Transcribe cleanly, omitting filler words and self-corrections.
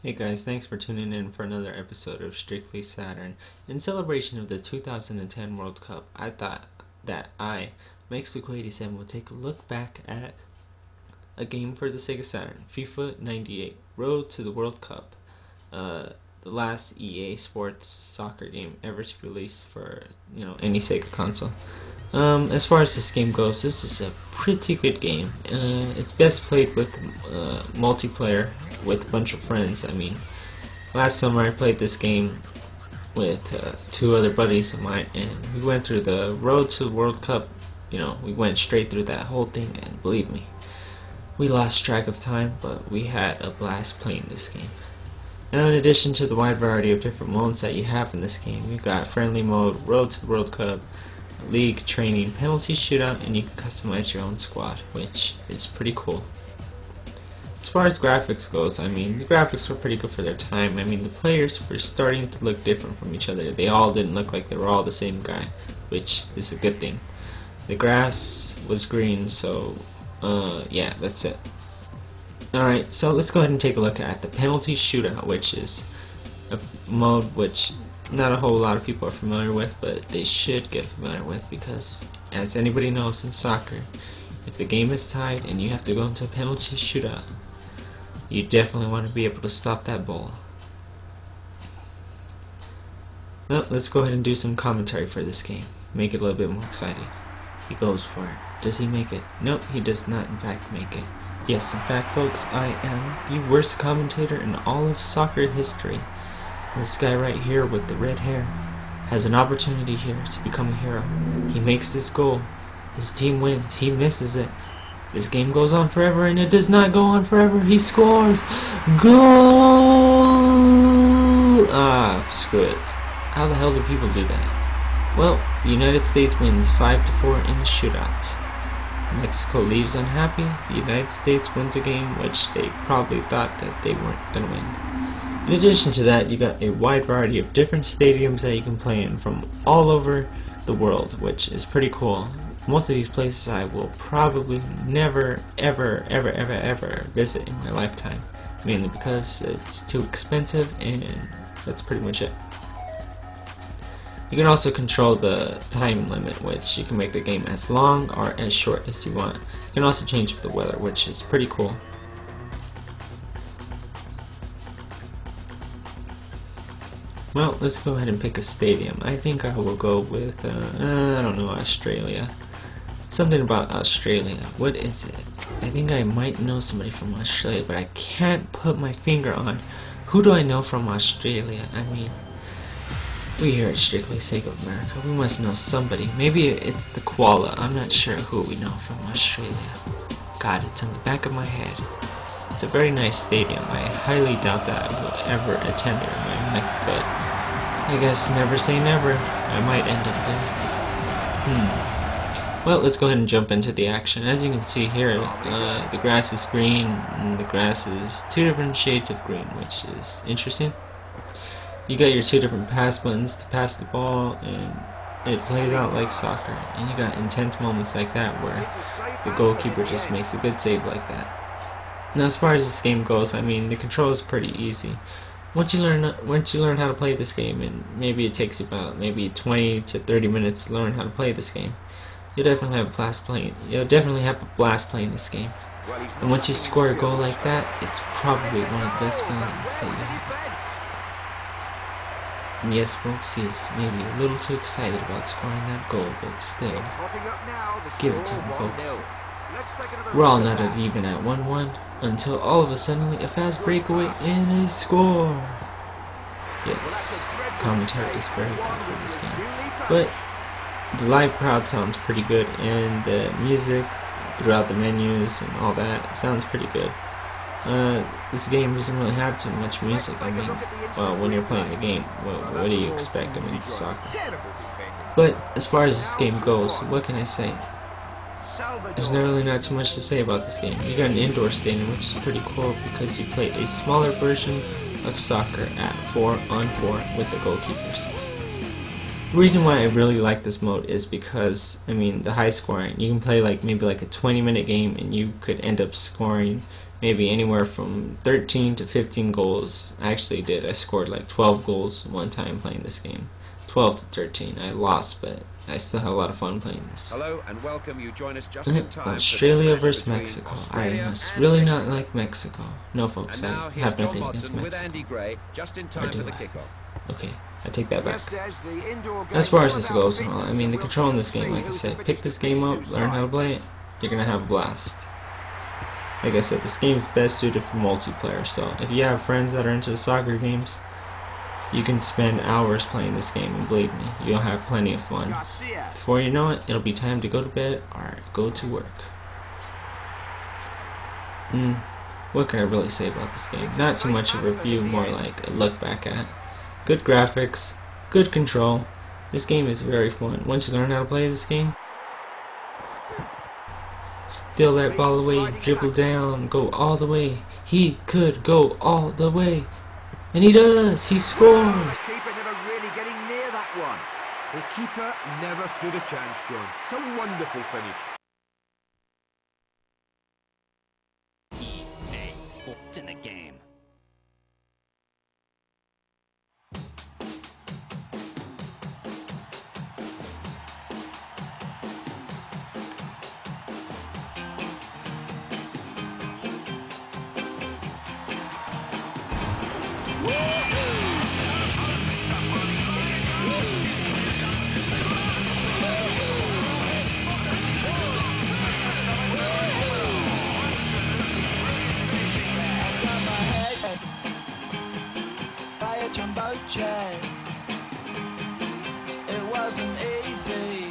Hey guys, thanks for tuning in for another episode of Strictly Saturn. In celebration of the 2010 World Cup, I thought that Mexico87, would take a look back at a game for the Sega Saturn, FIFA 98, Road to the World Cup, the last EA Sports soccer game ever to release for any Sega console. As far as this game goes, this is a pretty good game. It's best played with multiplayer with a bunch of friends. I mean, last summer I played this game with two other buddies of mine, and we went through the road to the World Cup. We went straight through that whole thing, and believe me, we lost track of time, but we had a blast playing this game. Now, in addition to the wide variety of different modes that you have in this game, you've got friendly mode, road to the World Cup, league, training, penalty shootout, and you can customize your own squad, which is pretty cool. As far as graphics goes, I mean, the graphics were pretty good for their time. I mean, the players were starting to look different from each other. They all didn't look like they were all the same guy, which is a good thing. The grass was green, so yeah, that's it. Alright, so let's go ahead and take a look at the penalty shootout, which is a mode which not a whole lot of people are familiar with, but they should get familiar with, because as anybody knows in soccer, if the game is tied and you have to go into a penalty shootout, you definitely want to be able to stop that ball. Well, let's go ahead and do some commentary for this game. Make it a little bit more exciting. He goes for it. Does he make it? Nope, he does not in fact make it. Yes, in fact folks, I am the worst commentator in all of soccer history. This guy right here with the red hair has an opportunity here to become a hero. He makes this goal. His team wins. He misses it. This game goes on forever, and it does not go on forever. He scores. Goal! Ah, screw it. How the hell do people do that? Well, the United States wins 5-4 in a shootout. Mexico leaves unhappy. The United States wins a game which they probably thought that they weren't going to win. In addition to that, you got a wide variety of different stadiums that you can play in from all over the world, which is pretty cool. Most of these places I will probably never, ever visit in my lifetime, mainly because it's too expensive, and that's pretty much it. You can also control the time limit, which you can make the game as long or as short as you want. You can also change the weather, which is pretty cool. Well, let's go ahead and pick a stadium. I think I will go with, I don't know, Australia. Something about Australia. What is it? I think I might know somebody from Australia, but I can't put my finger on who do I know from Australia. I mean, we here at Strictly Sega America, we must know somebody. Maybe it's the koala. I'm not sure who we know from Australia. God, it's on the back of my head. It's a very nice stadium. I highly doubt that I will ever attend there in my life, but I guess never say never. I might end up there. Well, let's go ahead and jump into the action. As you can see here, the grass is green, and the grass is two different shades of green, which is interesting. You got your two different pass buttons to pass the ball, and it plays out like soccer. And you got intense moments like that where the goalkeeper just makes a good save like that. Now, as far as this game goes, I mean, the control is pretty easy. Once you learn how to play this game, and maybe it takes you about maybe 20 to 30 minutes to learn how to play this game, you'll definitely have a blast playing. You'll definitely have a blast playing this game. And once you score a goal like that, it's probably one of the best feelings that you have. And yes, folks, he's maybe a little too excited about scoring that goal, but still, give it to him, folks. We're all not even at 1-1 until all of a sudden a fast breakaway and a score. Yes, commentary is very bad for this game, but the live crowd sounds pretty good, and the music throughout the menus and all that sounds pretty good. This game doesn't really have too much music. I mean, well, when you're playing the game, what do you expect? I mean, it's soccer. But as far as this game goes, what can I say? There's really not too much to say about this game. You got an indoor stadium, which is pretty cool because you play a smaller version of soccer at 4-on-4 with the goalkeepers. The reason why I really like this mode is because, I mean, the high scoring. You can play maybe a 20-minute game, and you could end up scoring maybe anywhere from 13 to 15 goals. I actually did. I scored like 12 goals one time playing this game. 12 to 13. I lost, but I still had a lot of fun playing this. Hello and welcome. You join us just in time. Australia versus Mexico. I must really not like Mexico. No, folks, I have nothing against Mexico. With Andy Gray, just in time for the kickoff. Okay, I take that back. As far as this goes, I mean, the control in this game, like I said, pick this game up, learn how to play it, you're gonna have a blast. Like I said, this game is best suited for multiplayer, so if you have friends that are into the soccer games, you can spend hours playing this game, and believe me, you'll have plenty of fun. Before you know it, it'll be time to go to bed or go to work. What can I really say about this game? Not too much of a review, more like a look back at. Good graphics, good control. This game is very fun. Once you learn how to play this game, steal that ball away, dribble down, go all the way. He could go all the way. And he does! He scores! The keeper never really getting near that one. The keeper never stood a chance, John. It's a wonderful finish. EA Sports in the game. Jumbo jet. It wasn't easy.